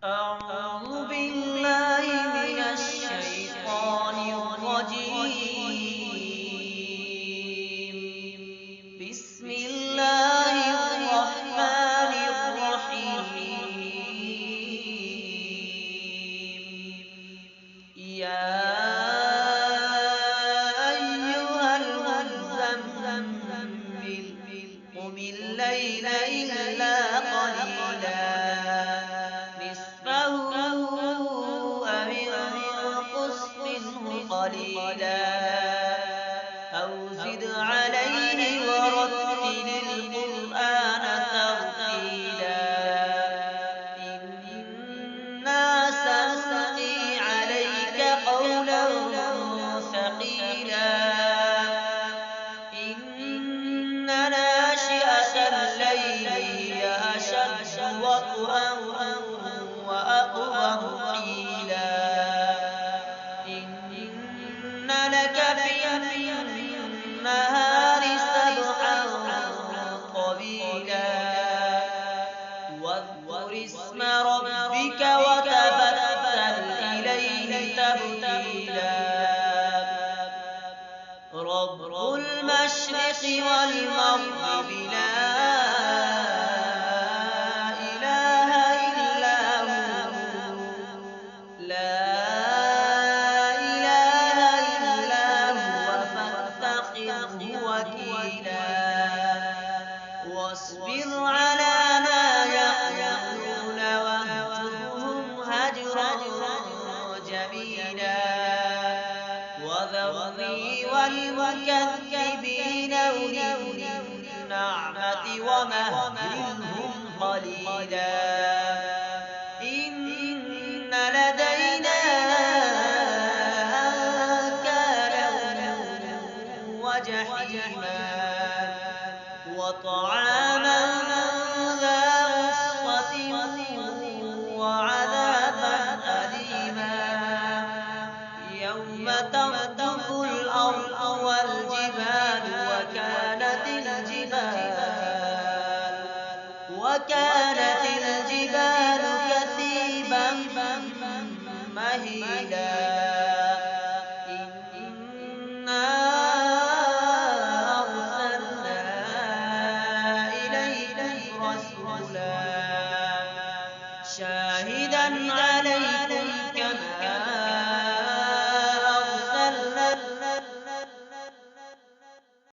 أعوذ بالله من الشيطان الرجيم. بسم الله الرحمن الرحيم. يا أيها المزمل قم الليل إلا قليلا نصفه أو انقص منه قليلا أو زد عليه ورتل القرآن ترتيلا إنا سنلقي عليك قولا ثقيلا إن ناشئة الليل هي أشد وطئا وأقوم قيلا إن لك في النهار سبحا طويلا واذكر اسم ربك وتبتل إليه تبتيلا رب المشرق والمغرب لا إله إلا هو فاتخذه وكيلا واصبر على ما يقولون واهجرهم هجرا جميلا وذرني والمكذبين أولي النعمة ومهلهم قليلا إن لدينا أنكالا وجحيما وطعاما ذا غصة وعذابا أليما يوم ترجف الأرض والجبال وكانت الجبال كثيبا مهيلا إنا أرسلنا إليكم رسولا شاهدا